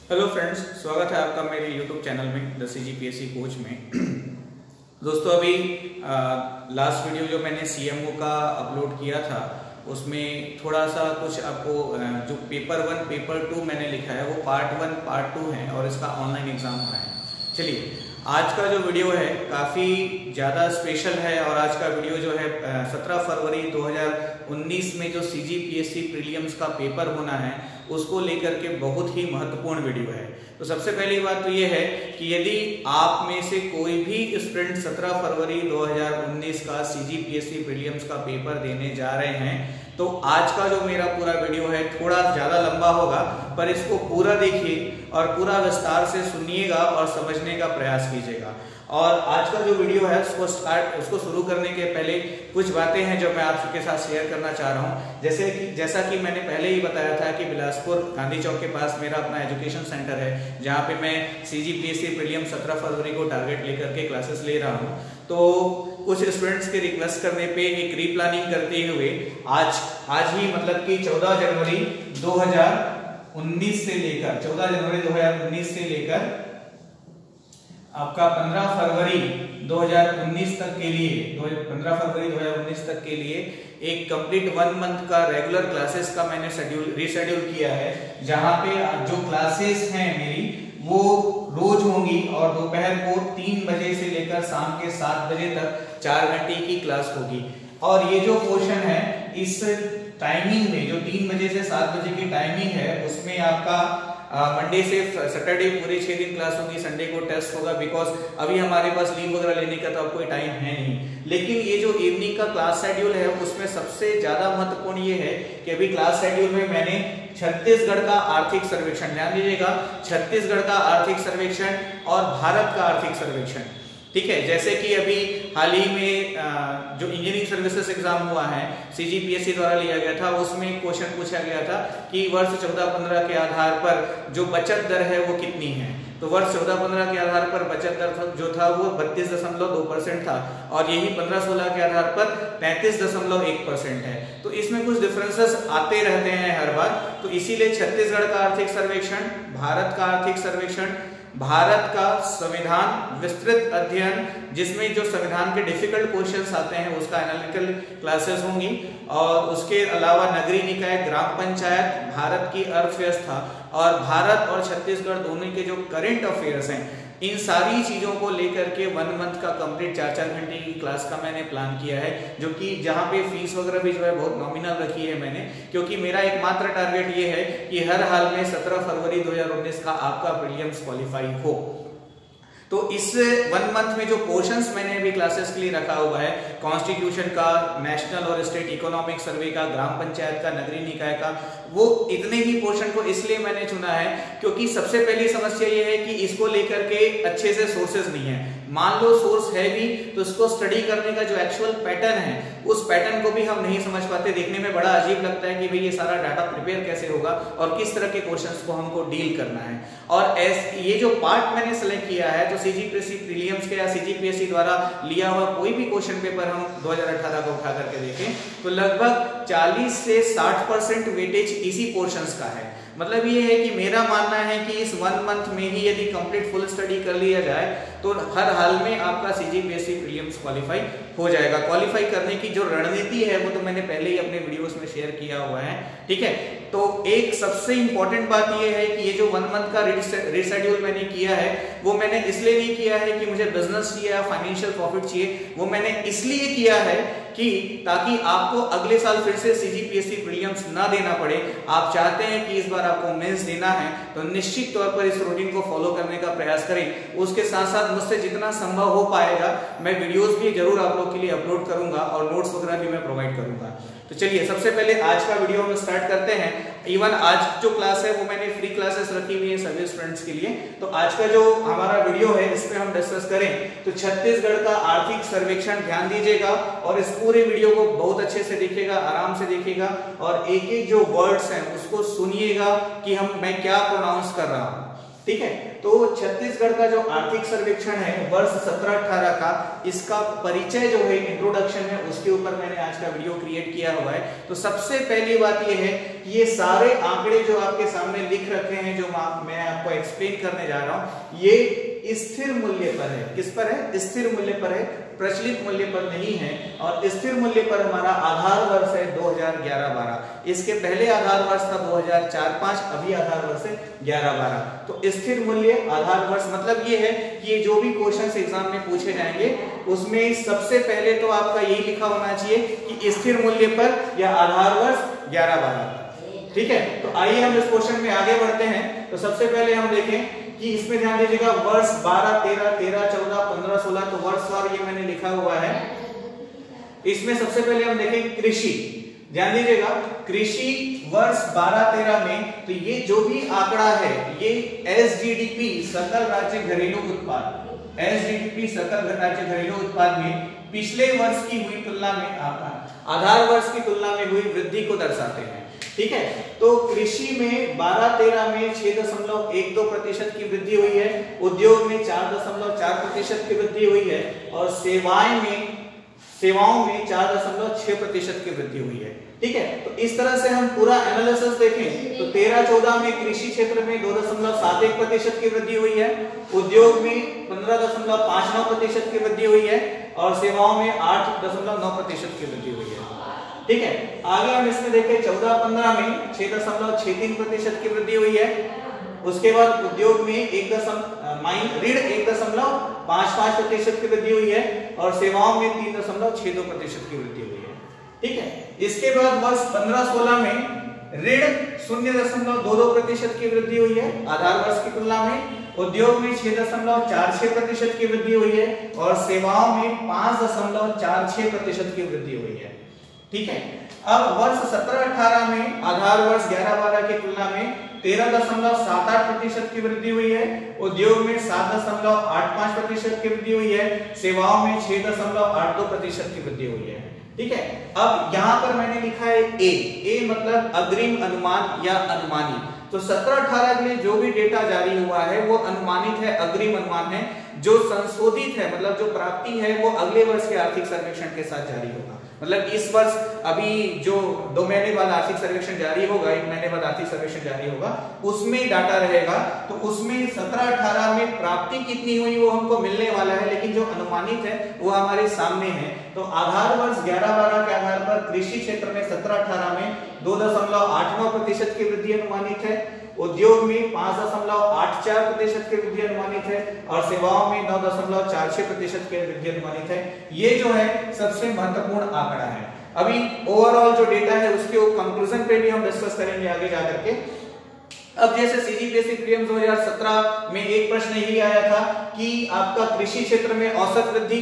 Hello friends, स्वागत है आपका मेरे यूट्यूब चैनल में द CGPSC कोच में। दोस्तों अभी लास्ट वीडियो जो मैंने CMO का अपलोड किया था उसमें थोड़ा सा कुछ आपको जो पेपर 1 पेपर 2 मैंने लिखा है वो पार्ट 1 पार्ट 2 है और इसका ऑनलाइन एग्जाम होना है। चलिए आज का जो वीडियो है काफ़ी ज़्यादा स्पेशल है और आज का वीडियो जो है 17 फरवरी 2019 में जो CGPSC प्रीलिम्स का पेपर होना है उसको लेकर के बहुत ही महत्वपूर्ण वीडियो है। तो सबसे पहली बात तो ये है कि यदि आप में से कोई भी स्टूडेंट 17 फरवरी 2019 का CGPSC प्रीलिम्स का पेपर देने जा रहे हैं तो आज का जो मेरा पूरा वीडियो है थोड़ा ज़्यादा लंबा होगा, पर इसको पूरा देखिए और पूरा विस्तार से सुनिएगा और समझने का प्रयास कीजिएगा। और आज का जो वीडियो है उसको शुरू करने के पहले कुछ बातें हैं जो मैं आपके साथ शेयर करना चाह रहा हूं। जैसा कि मैंने पहले ही बताया था कि बिलासपुर गांधी चौक के पास मेरा अपना एजुकेशन सेंटर है जहां पे मैं CGPSC प्रीलियम 17 फरवरी को टारगेट लेकर के क्लासेस ले रहा हूं। तो कुछ स्टूडेंट्स के रिक्वेस्ट करने पे एक रीप्लानिंग करते हुए आज ही मतलब कि 14 जनवरी 2019 से लेकर आपका 15 फरवरी 2019 तक के लिए एक कंप्लीट 1 मंथ का रेगुलर क्लासेस का मैंने रीशेड्यूल किया है, जहां पे जो क्लासेस हैं मेरी वो रोज होंगी और दोपहर को 3 बजे से लेकर शाम के 7 बजे तक 4 घंटे की क्लास होगी। और ये जो पोर्शन है इस टाइमिंग में जो 3 बजे से 7 बजे की टाइमिंग है उसमें आपका मंडे से सैटरडे पूरे 6 दिन क्लास होगी, संडे को टेस्ट होगा। बिकॉज अभी हमारे पास लीव वगैरह लेने का तो अब कोई टाइम है नहीं। लेकिन ये जो इवनिंग का क्लास शेड्यूल है उसमें सबसे ज्यादा महत्वपूर्ण ये है कि अभी क्लास शेड्यूल में मैंने छत्तीसगढ़ का आर्थिक सर्वेक्षण, ध्यान दीजिएगा, छत्तीसगढ़ का आर्थिक सर्वेक्षण और भारत का आर्थिक सर्वेक्षण, ठीक है। जैसे कि अभी हाल ही में जो इंजीनियरिंग सर्विसेज एग्जाम हुआ है CGPSC द्वारा लिया गया था, उसमें क्वेश्चन पूछा गया था कि वर्ष 14-15 के आधार पर जो बचत दर है वो कितनी है। तो वर्ष 14-15 के आधार पर बचत दर जो था वो 32.2% था और यही 15-16 के आधार पर 35.1% है। तो इसमें कुछ डिफरेंसेस आते रहते हैं हर बार। तो इसीलिए छत्तीसगढ़ का आर्थिक सर्वेक्षण, भारत का आर्थिक सर्वेक्षण, भारत का संविधान विस्तृत अध्ययन जिसमें जो संविधान के डिफिकल्ट क्वेश्चंस आते हैं उसका एनालिटिकल क्लासेस होंगी, और उसके अलावा नगरीय निकाय, ग्राम पंचायत, भारत की अर्थव्यवस्था और भारत और छत्तीसगढ़ दोनों के जो करंट अफेयर्स हैं इन सारी चीजों को लेकर के 1 मंथ का कंप्लीट 4-4 घंटे की क्लास का मैंने प्लान किया है, जो कि जहां पे फीस वगैरह भी जो है बहुत नॉमिनल रखी है मैंने, क्योंकि मेरा एकमात्र टारगेट ये है कि हर हाल में 17 फरवरी 2019 का आपका प्रीलिम्स क्वालिफाई हो। तो इस 1 मंथ में जो पोर्शंस मैंने अभी क्लासेस के लिए रखा हुआ है, कॉन्स्टिट्यूशन का, नेशनल और स्टेट इकोनॉमिक सर्वे का, ग्राम पंचायत का, नगरीय निकाय का, वो इतने ही पोर्शन को इसलिए मैंने चुना है क्योंकि सबसे पहली समस्या ये है कि इसको लेकर के अच्छे से सोर्सेज नहीं है। मान लो सोर्स है भी तो इसको स्टडी करने का जो एक्चुअल पैटर्न है उस पैटर्न को भी हम नहीं समझ पाते। देखने में बड़ा अजीब लगता है कि भाई ये सारा डाटा प्रिपेयर कैसे होगा और किस तरह के क्वेश्चंस को हमको डील करना है। और ये जो पार्ट मैंने सेलेक्ट किया है तो CGPSC प्रीलिम्स के या CGPSC द्वारा लिया हुआ कोई भी क्वेश्चन पेपर हम 2018 का उठा करके देखें तो लगभग 40 से 60% वेटेज इसी पोर्शंस का है। मतलब ये है कि मेरा मानना है कि इस 1 मंथ में ही यदि कंप्लीट फुल स्टडी कर लिया जाए तो हर हाल में आपका CGPSC प्रीलिम्स क्वालिफाई हो जाएगा। क्वालिफाई करने की जो रणनीति है वो तो मैंने पहले ही अपने वीडियोस में शेयर किया हुआ है, ठीक है। तो एक सबसे इंपॉर्टेंट बात ये है कि ये जो 1 मंथ का रीशेड्यूल मैंने किया है वो मैंने इसलिए नहीं किया है कि मुझे बिजनेस चाहिए या फाइनेंशियल प्रॉफिट चाहिए, वो मैंने इसलिए किया है कि ताकि आपको अगले साल फिर से CGPSC प्रीलिम्स ना देना पड़े। आप चाहते हैं कि इस बार आपको मेंस देना है तो निश्चित तौर पर इस रूटीन को फॉलो करने का प्रयास करें। उसके साथ साथ मुझसे जितना संभव हो पाएगा मैं वीडियोस भी जरूर आप लोग के लिए अपलोड करूंगा और नोट्स वगैरह भी मैं प्रोवाइड करूंगा। तो चलिए सबसे पहले आज का वीडियो हम स्टार्ट करते हैं। इवन आज जो क्लास है वो मैंने फ्री क्लासेस रखी हुई है सभी स्टूडेंट्स के लिए। तो आज का जो हमारा वीडियो है इस पे हम डिस्कस करें तो छत्तीसगढ़ का आर्थिक सर्वेक्षण, ध्यान दीजिएगा और इस पूरे वीडियो को बहुत अच्छे से देखिएगा, आराम से देखिएगा और एक एक जो वर्ड्स हैं उसको सुनिएगा कि मैं क्या प्रोनाउंस कर रहा हूं। ठीक है। तो छत्तीसगढ़ का जो आर्थिक सर्वेक्षण है वर्ष 17-18 का, इसका परिचय जो है, इंट्रोडक्शन है, उसके ऊपर मैंने आज का वीडियो क्रिएट किया हुआ है। तो सबसे पहली बात ये है कि ये सारे आंकड़े जो आपके सामने लिख रखे हैं, जो मैं आपको एक्सप्लेन करने जा रहा हूं, ये स्थिर मूल्य पर है। किस पर है? स्थिर मूल्य पर है, प्रचलित मूल्य पर नहीं है। और स्थिर मूल्य पर हमारा आधार वर्ष है 2011-12। इसके पहले आधार वर्ष था 2004-05, अभी आधार वर्ष है 11-12। तो स्थिर मूल्य आधार वर्ष मतलब ये है कि ये जो भी क्वेश्चंस एग्जाम में पूछे जाएंगे उसमें सबसे पहले तो आपका यही लिखा होना चाहिए कि स्थिर मूल्य पर या आधार वर्ष 11-12। ठीक है। तो आइए हम इस क्वेश्चन में आगे बढ़ते हैं। तो सबसे पहले हम देखें कि इसमें ध्यान दीजिएगा वर्ष 12, 13, 13, 14, 15, 16, तो वर्षवार ये मैंने लिखा हुआ है। इसमें सबसे पहले हम देखें कृषि। ध्यान दीजिएगा कृषि वर्ष 12-13 में, तो ये जो भी आंकड़ा है ये एसजीडीपी सकल राज्य घरेलू उत्पाद, एसजीडीपी सकल राज्य घरेलू उत्पाद में पिछले वर्ष की हुई तुलना में आधार वर्ष की तुलना में हुई वृद्धि को दर्शाते हैं। ठीक है। तो कृषि में 12-13 में 6.12% की वृद्धि हुई है, उद्योग में 4.4% की वृद्धि हुई है, और सेवाओं में 4.6% की वृद्धि हुई है। ठीक है। तो इस तरह से हम पूरा एनालिसिस देखें तो 13-14 में कृषि क्षेत्र में 2.71% की वृद्धि हुई है, उद्योग में 15.59% की वृद्धि हुई है, और सेवाओं में 8.9% की वृद्धि हुई है। ठीक है। आगे हम इसमें देखें 14-15 में 6.63% की वृद्धि हुई है, उसके बाद उद्योग में 1.55% की वृद्धि हुई है, और सेवाओं में 3.62% की वृद्धि हुई है। ठीक है। इसके बाद वर्ष 15-16 में ऋण 0.22% की वृद्धि हुई है आधार वर्ष की तुलना में, उद्योग में 6.46% की वृद्धि हुई है, और सेवाओं में 5.46% की वृद्धि हुई है। ठीक है। अब वर्ष 17-18 में आधार वर्ष 11-12 की तुलना में 13.78% की वृद्धि हुई है, उद्योग में 7.85% की वृद्धि हुई है, सेवाओं में 6.82% की वृद्धि हुई है। ठीक है। अब यहां पर मैंने लिखा है ए मतलब अग्रिम अनुमान या अनुमानित। तो 17-18 के लिए जो भी डेटा जारी हुआ है वो अनुमानित है, अग्रिम अनुमान है। जो संशोधित है मतलब जो प्राप्ति है वो अगले वर्ष के आर्थिक सर्वेक्षण के साथ जारी होगा। मतलब इस वर्ष अभी जो 2 महीने बाद आर्थिक सर्वेक्षण जारी होगा, 1 महीने बाद आर्थिक सर्वेक्षण जारी होगा, उसमें डाटा रहेगा। तो उसमें 17-18 में प्राप्ति कितनी हुई वो हमको मिलने वाला है, लेकिन जो अनुमानित है वो हमारे सामने है। तो आधार वर्ष 11-12 के आधार पर कृषि क्षेत्र में 17-18 में 2.89% की वृद्धि अनुमानित है, उद्योग में 5.84% की वृद्धि अनुमानित है, और सेवाओं में 9.46% की वृद्धि अनुमानित है। ये जो है सबसे महत्वपूर्ण आंकड़ा है। अभी ओवरऑल जो डेटा है उसके कंक्लूजन पे भी हम डिस्कस करेंगे आगे जाकर के। अब जैसे सीजीपीएससी प्रीलिम्स 2017 में एक प्रश्न यही आया था कि आपका कृषि क्षेत्र में औसत वृद्धि,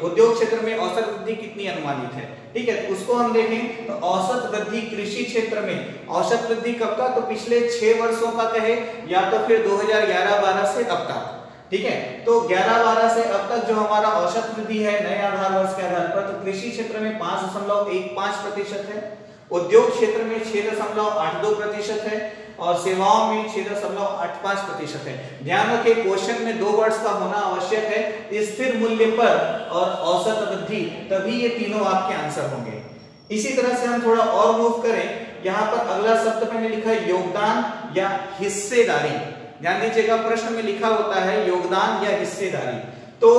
उद्योग क्षेत्र में औसत वृद्धि कितनी अनुमानित है। ठीक है। उसको हम देखें तो औसत वृद्धि कृषि क्षेत्र में औसत वृद्धि कब का, तो पिछले 6 वर्षों का कहे या तो फिर 2011-12 से अब तक। ठीक है। तो 11-12 से अब तक जो हमारा औसत वृद्धि है नए आधार वर्ष के आधार पर, तो कृषि क्षेत्र में 5.15% है, उद्योग क्षेत्र में 6.82% है, और सेवाओं में 6.85% है। ध्यान रखें क्वेश्चन में 2 वर्ड्स का होना आवश्यक है, स्थिर मूल्य पर और औसत वृद्धि, तभी ये तीनों आपके आंसर होंगे। इसी तरह से हम थोड़ा और मूव करें, यहाँ पर अगला शब्द मैंने लिखा है योगदान या हिस्सेदारी। ध्यान दीजिएगा प्रश्न में लिखा होता है योगदान या हिस्सेदारी। तो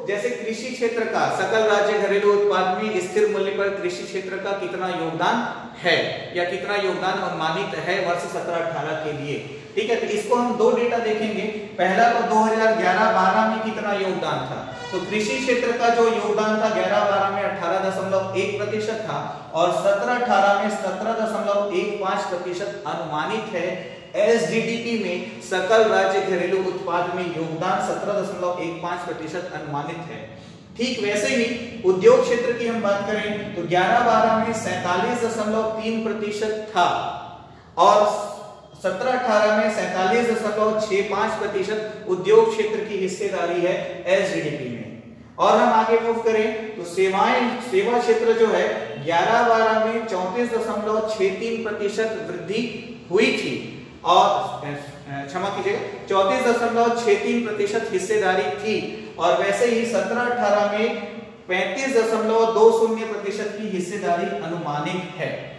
जैसे कृषि क्षेत्र का सकल राज्य घरेलू उत्पाद में स्थिर मूल्य पर कृषि क्षेत्र का कितना योगदान है या कितना योगदान अनुमानित है वर्ष 17-18 के लिए। ठीक है। तो इसको हम 2 डेटा देखेंगे। पहला तो 2011-12 में कितना योगदान था, तो कृषि क्षेत्र का जो योगदान था 11-12 में 18.1% था, और 17-18 में 17.15% अनुमानित है। एसजीडीपी में सकल राज्य घरेलू उत्पाद में योगदान 17.15% अनुमानित है। ठीक वैसे ही उद्योग क्षेत्र की हम बात करें तो 11-12 में 47.3% था, और 17-18 में 47.65% उद्योग क्षेत्र की हिस्सेदारी है एसजीडीपी में। और हम आगे मूव करें तो सेवा क्षेत्र जो है 11-12 में 34.63% वृद्धि हुई थी, और क्षमा कीजिएगा 34.63% हिस्सेदारी थी, और वैसे ही 17-18 में 35.20% की हिस्सेदारी अनुमानित है।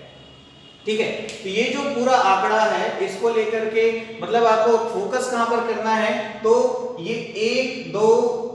ठीक है, तो ये जो पूरा आंकड़ा है इसको लेकर के मतलब आपको फोकस कहां पर करना है, तो ये 1, 2,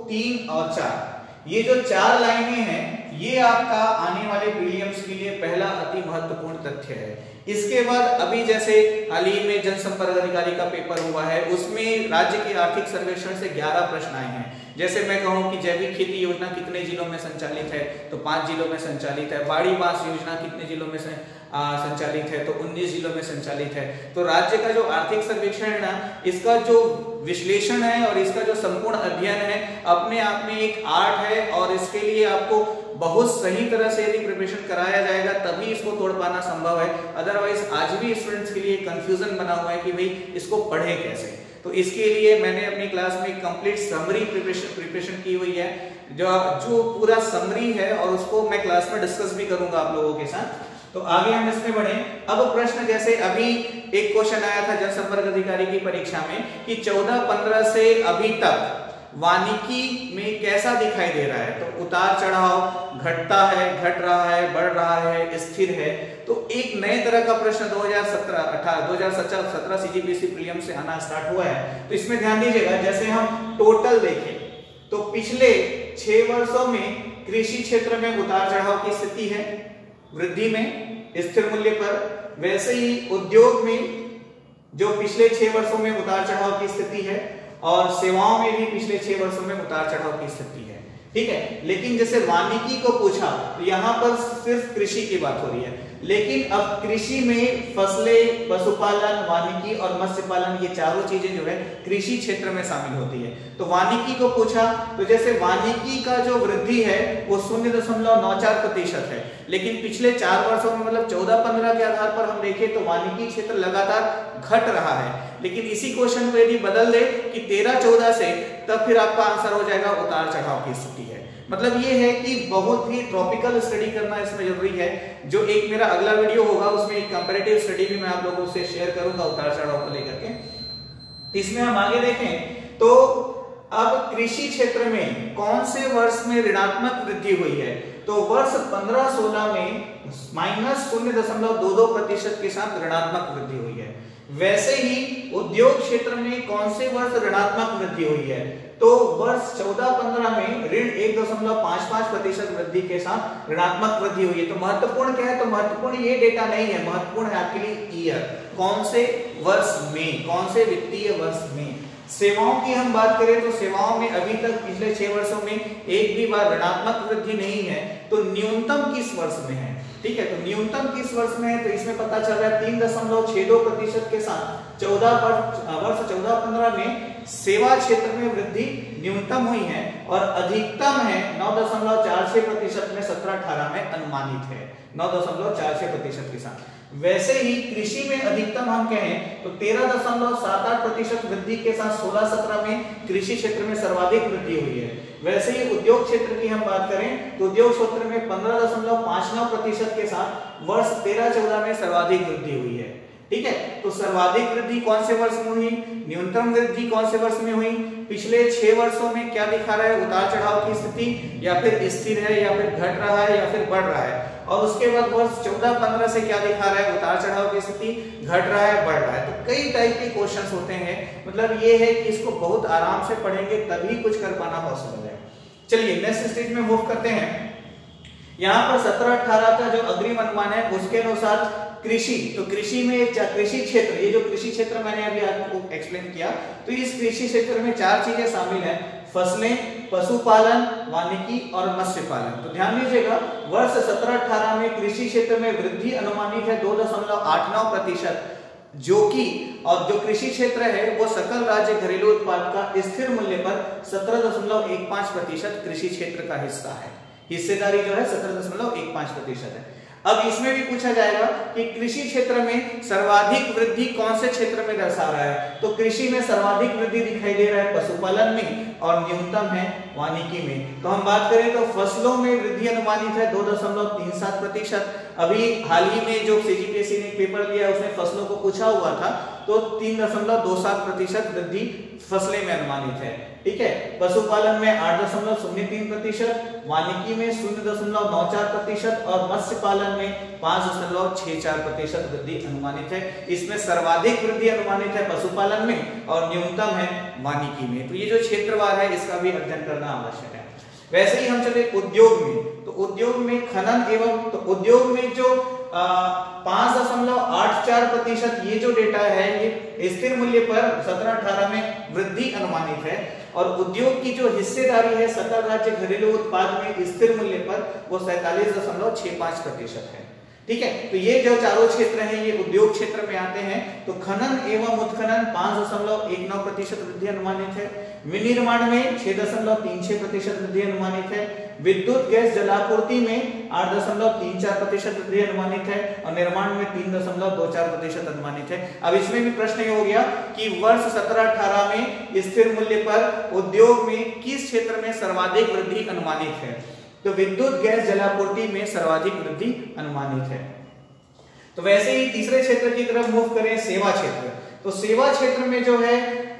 3 और 4, ये जो 4 लाइनें हैं ये आपका आने वाले प्रीलिम्स के लिए पहला अति महत्वपूर्ण तथ्य है। इसके बाद अभी जैसे हाल ही में जनसंपर्क अधिकारी का पेपर हुआ है, उसमें राज्य के आर्थिक सर्वेक्षण से 11 प्रश्न आए हैं। जैसे मैं कहूं कि जैविक खेती योजना कितने जिलों में संचालित है, तो 5 जिलों में संचालित है। बाड़ी बांस योजना कितने जिलों में संचालित है, तो 19 जिलों में संचालित है। तो राज्य का जो आर्थिक सर्वेक्षण है ना, इसका जो विश्लेषण है और इसका जो संपूर्ण अध्ययन है अपने आप में एक आर्ट है, और इसके लिए आपको बहुत सही तरह से यदि प्रिपरेशन कराया जाएगा तभी इसको तोड़ पाना संभव है। अदरवाइज आज भी स्टूडेंट्स के लिए कंफ्यूजन बना हुआ है कि भाई इसको पढ़े कैसे। तो इसके लिए मैंने अपनी क्लास में कंप्लीट समरी प्रिपरेशन की हुई है, जो पूरा समरी है, और उसको मैं क्लास में डिस्कस भी करूंगा आप लोगों के साथ। तो आगे हम इसमें बढ़े। अब प्रश्न जैसे अभी एक क्वेश्चन आया था जनसंपर्क अधिकारी की परीक्षा में कि 14-15 से अभी तक वानिकी में कैसा दिखाई दे रहा है, तो उतार चढ़ाव, घटता है, घट रहा है, बढ़ रहा है, स्थिर है। तो एक नए तरह का प्रश्न 2017 सीजीपीएससी प्रीलिम्स से आना स्टार्ट हुआ है। तो इसमें ध्यान दीजिएगा, जैसे हम टोटल देखें तो पिछले 6 वर्षों में कृषि क्षेत्र में उतार चढ़ाव की स्थिति है, वृद्धि में स्थिर मूल्य पर। वैसे ही उद्योग में जो पिछले 6 वर्षों में उतार चढ़ाव की स्थिति है, और सेवाओं में भी पिछले 6 वर्षों में उतार चढ़ाव की स्थिति है। ठीक है, लेकिन जैसे वानिकी को पूछा तो यहां पर सिर्फ कृषि की बात हो रही है, लेकिन अब कृषि में फसलें, पशुपालन, वानिकी और मत्स्य पालन, ये चारों चीजें जो है कृषि क्षेत्र में शामिल होती है। तो वानिकी को पूछा तो जैसे वानिकी का जो वृद्धि है वो 0.94% है, लेकिन पिछले 4 वर्षों में मतलब 14-15 के आधार पर हम देखें तो वानिकी क्षेत्र लगातार घट रहा है। लेकिन इसी क्वेश्चन को यदि बदल दे कि 13-14 से, तब फिर आपका आंसर हो जाएगा उतार चढ़ाव की स्थिति है। मतलब ये है कि बहुत ही ट्रॉपिकल स्टडी करना इसमें जरूरी है। जो एक मेरा अगला वीडियो होगा उसमें एक कंपैरेटिव स्टडी भी मैं आप लोगों से शेयर करूंगा उतार चढ़ाव को लेकर के। इसमें हम आगे देखें तो अब कृषि क्षेत्र में कौन से वर्ष में ऋणात्मक वृद्धि हुई है, तो वर्ष 15-16 में -0.22% के साथ ऋणात्मक वृद्धि हुई है। वैसे ही उद्योग क्षेत्र में कौन से वर्ष ऋणात्मक वृद्धि हुई है, तो वर्ष 14-15 में ऋण 1.55% वृद्धि के साथ ऋणात्मक वृद्धि हुई है। तो महत्वपूर्ण क्या है, तो महत्वपूर्ण ये डेटा नहीं है, महत्वपूर्ण है आपके लिए ईयर, कौन से वर्ष में, कौन से वित्तीय वर्ष में। सेवाओं की हम बात करें तो सेवाओं में अभी तक पिछले 6 वर्षों में एक भी बार ऋणात्मक वृद्धि नहीं है। तो न्यूनतम किस वर्ष में है, ठीक है, तो न्यूनतम किस वर्ष में है, तो इसमें पता चल रहा है 3.62% के साथ वर्ष 14-15 में सेवा क्षेत्र में वृद्धि न्यूनतम हुई है, और अधिकतम है 9.46% में 17-18 में अनुमानित है 9.46% के साथ। वैसे ही कृषि में अधिकतम हम कहें तो 13.78% वृद्धि के साथ 16-17 में कृषि क्षेत्र में सर्वाधिक वृद्धि हुई है। वैसे ही उद्योग क्षेत्र की हम बात करें तो उद्योग क्षेत्र में 15.59% के साथ वर्ष 13-14 में सर्वाधिक वृद्धि हुई है। ठीक है, तो सर्वाधिक वृद्धि कौन से वर्ष में हुई, न्यूनतम वृद्धि कौन से वर्ष में हुई, पिछले 6 वर्षों में क्या दिखा रहा है, उतार चढ़ाव की स्थिति, या फिर स्थिर है, या फिर घट रहा है, या फिर बढ़ रहा है। और उसके बाद वर्ष 14-15 से क्या दिखा रहा है, उतार चढ़ाव की स्थिति, घट रहा है, बढ़ रहा है। तो कई टाइप के क्वेश्चंस होते हैं, मतलब ये है कि इसको बहुत आराम से पढ़ेंगे तभी कुछ कर पाना पॉसिबल है। चलिए नेक्स्ट स्टेज में मूव करते हैं। यहाँ पर 17-18 का जो अग्रिम अनुमान है उसके अनुसार कृषि, तो कृषि में कृषि क्षेत्र, ये जो कृषि क्षेत्र मैंने अभी आपको एक्सप्लेन किया, तो इस कृषि क्षेत्र में 4 चीजें शामिल हैं, फसलें, पशुपालन, वानिकी और मत्स्य पालन। तो ध्यान दीजिएगा, वर्ष 17-18 में कृषि क्षेत्र में वृद्धि अनुमानित है 2.89%, जो कि और जो कृषि क्षेत्र है वो सकल राज्य घरेलू उत्पाद का स्थिर मूल्य पर 17.15% कृषि क्षेत्र का हिस्सा है। हिस्सेदारी जो है 17.15% है। अब इसमें भी पूछा जाएगा कि कृषि क्षेत्र में सर्वाधिक वृद्धि कौन से क्षेत्र में दर्शा रहा है, तो कृषि में सर्वाधिक वृद्धि दिखाई दे रहा है पशुपालन में, और न्यूनतम है वानिकी में। तो हम बात करें तो फसलों में वृद्धि अनुमानित है 2.37%। अभी हाल ही में जो सीजीपीएससी ने पेपर लिया उसमें फसलों को पूछा हुआ था, तो 3.27% वृद्धि फसलें में अनुमानित है। ठीक है, पशुपालन में 8.03%, वानिकी में 0.94% और मत्स्य पालन में 5.64% वृद्धि अनुमानित है। इसमें सर्वाधिक वृद्धि अनुमानित है पशुपालन में और न्यूनतम है वानिकी में। तो ये जो क्षेत्रवार है इसका भी अध्ययन करना आवश्यक है। वैसे ही हम चले उद्योग में, तो उद्योग में खनन एवं, तो उद्योग में जो 5.84% ये जो डेटा है ये स्थिर मूल्य पर 17-18 में वृद्धि अनुमानित है और उद्योग की जो हिस्सेदारी है सकल राज्य घरेलू उत्पाद में स्थिर मूल्य पर वो 47.65% है। ठीक है, तो ये जो चारों क्षेत्र हैं ये उद्योग क्षेत्र में आते हैं। तो खनन एवं उत्खनन 5.19% वृद्धि अनुमानित है, विनिर्माण में 6.36% वृद्धि अनुमानित है, विद्युत गैस जलापूर्ति में 8.34% वृद्धि अनुमानित है और निर्माण में 3.24% अनुमानित है। अब इसमें भी प्रश्न ये हो गया कि वर्ष 17-18 में स्थिर मूल्य पर उद्योग में किस क्षेत्र में सर्वाधिक वृद्धि अनुमानित है? तो विद्युत गैस जलापूर्ति में सर्वाधिक वृद्धि अनुमानित है। तो वैसे ही तीसरे क्षेत्र की तरफ मूव करें, सेवा क्षेत्र। तो सेवा क्षेत्र में जो है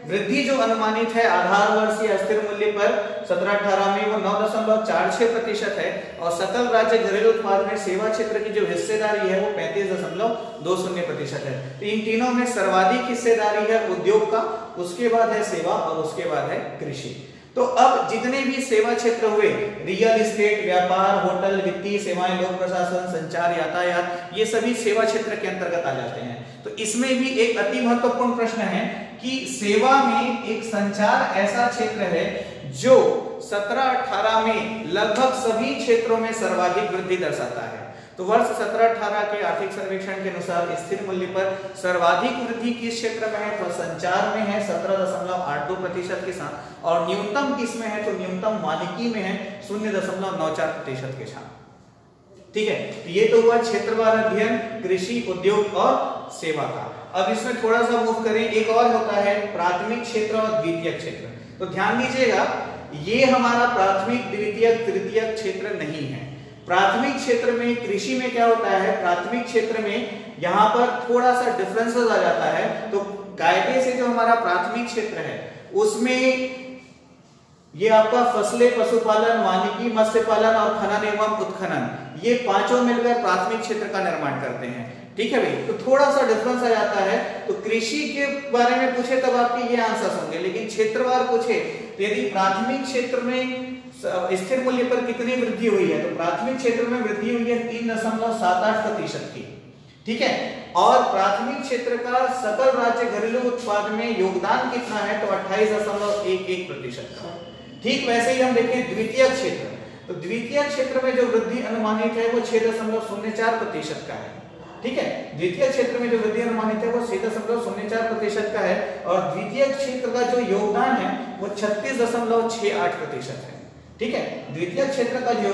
वृद्धि जो अनुमानित है आधार वर्ष या स्थिर मूल्य पर 17-18 में वो 9.46% है और सकल राज्य घरेलू उत्पाद में सेवा क्षेत्र की जो हिस्सेदारी है वो 35.20% है। तो इन तीनों में सर्वाधिक हिस्सेदारी है उद्योग का, उसके बाद है सेवा और उसके बाद है कृषि। तो अब जितने भी सेवा क्षेत्र हुए, रियल एस्टेट, व्यापार, होटल, वित्तीय सेवाएं, लोक प्रशासन, संचार, यातायात, ये सभी सेवा क्षेत्र के अंतर्गत आ जाते हैं। तो इसमें भी एक अति महत्वपूर्ण प्रश्न है कि सेवा में एक संचार ऐसा क्षेत्र है जो 17-18 में लगभग सभी क्षेत्रों में सर्वाधिक वृद्धि दर्शाता है। तो वर्ष 17-18 के आर्थिक सर्वेक्षण के अनुसार स्थिर मूल्य पर सर्वाधिक वृद्धि किस क्षेत्र में है? तो संचार में है 17.82% के साथ और न्यूनतम किस में है? तो न्यूनतम वानिकी में है 0.94% के साथ। ठीक है, तो ये तो हुआ क्षेत्रवार अध्ययन कृषि, उद्योग और सेवा का। अब इसमें थोड़ा सा मूव करें, एक और होता है प्राथमिक क्षेत्र और द्वितीयक क्षेत्र। तो ध्यान दीजिएगा, ये हमारा प्राथमिक, द्वितीयक, तृतीयक क्षेत्र नहीं है। प्राथमिक क्षेत्र में कृषि में क्या होता है, प्राथमिक क्षेत्र में यहाँ पर थोड़ा सा डिफरेंसेस आ जाता है। तो कायदे से जो हमारा प्राथमिक क्षेत्र है उसमें ये आपका फसलें, पशुपालन, वानिकी, मत्स्य पालन और खनन एवं उत्खनन, ये पांचों मिलकर प्राथमिक क्षेत्र का निर्माण करते हैं। ठीक है भाई, तो थोड़ा सा डिफरेंस आ जाता है। तो कृषि के बारे में पूछे तब आपके ये आंसर होंगे, लेकिन क्षेत्रवार पूछे तो यदि प्राथमिक क्षेत्र में स्थिर मूल्य पर कितनी वृद्धि हुई है, तो प्राथमिक क्षेत्र में वृद्धि हुई है 3.78% की। ठीक है, और प्राथमिक क्षेत्र का सकल राज्य घरेलू उत्पाद में योगदान कितना है? तो 28.11% का। ठीक वैसे ही हम देखें द्वितीय क्षेत्र, तो द्वितीय क्षेत्र में जो वृद्धि अनुमानित है वो 6.04% का है। ठीक है, द्वितीय क्षेत्र में जो वृद्धि अनुमानित है वो 6.04% का है और द्वितीय क्षेत्र का जो योगदान है वो 36.68% है। ठीक है, द्वितीय क्षेत्र का जो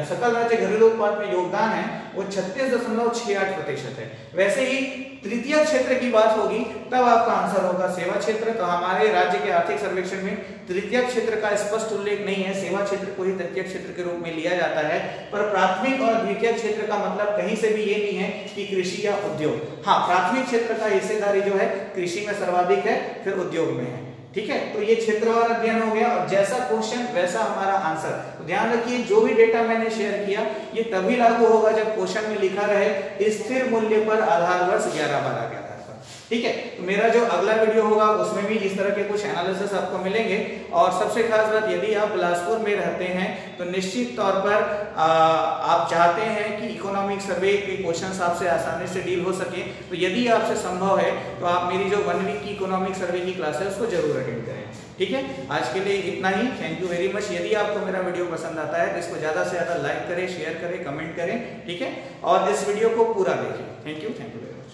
सकल राज्य घरेलू उत्पाद में योगदान है वो 36.68% है। वैसे ही तृतीय क्षेत्र की बात होगी तब आपका आंसर होगा सेवा क्षेत्र। तो हमारे राज्य के आर्थिक सर्वेक्षण में तृतीय क्षेत्र का स्पष्ट उल्लेख नहीं है, सेवा क्षेत्र को ही तृतीय क्षेत्र के रूप में लिया जाता है। पर प्राथमिक और द्वितीय क्षेत्र का मतलब कहीं से भी ये नहीं है कि कृषि या उद्योग। हाँ, प्राथमिक क्षेत्र का हिस्सेदारी जो है कृषि में सर्वाधिक है, फिर उद्योग में है। ठीक है, तो ये क्षेत्रवार अध्ययन हो गया और जैसा क्वेश्चन वैसा हमारा आंसर। तो ध्यान रखिए, जो भी डेटा मैंने शेयर किया ये तभी लागू होगा जब क्वेश्चन में लिखा रहे स्थिर मूल्य पर आधार वर्ष 11-12 के आधार पर। ठीक है, तो मेरा जो अगला वीडियो होगा उसमें भी इस तरह के कुछ एनालिसिस आपको मिलेंगे। और सबसे खास बात, यदि आप बिलासपुर में रहते हैं तो निश्चित तौर पर आप चाहते हैं कि इकोनॉमिक सर्वे के क्वेश्चंस आपसे आसानी से डील हो सके, तो यदि आपसे संभव है तो आप मेरी जो 1 वीक की इकोनॉमिक सर्वे की क्लास है उसको जरूर अटेंड करें। ठीक है, आज के लिए इतना ही। Thank you very much. यदि आपको मेरा वीडियो पसंद आता है तो इसको ज्यादा से ज्यादा लाइक करें, शेयर करें, कमेंट करें। ठीक है, और इस वीडियो को पूरा देखें। Thank you very much.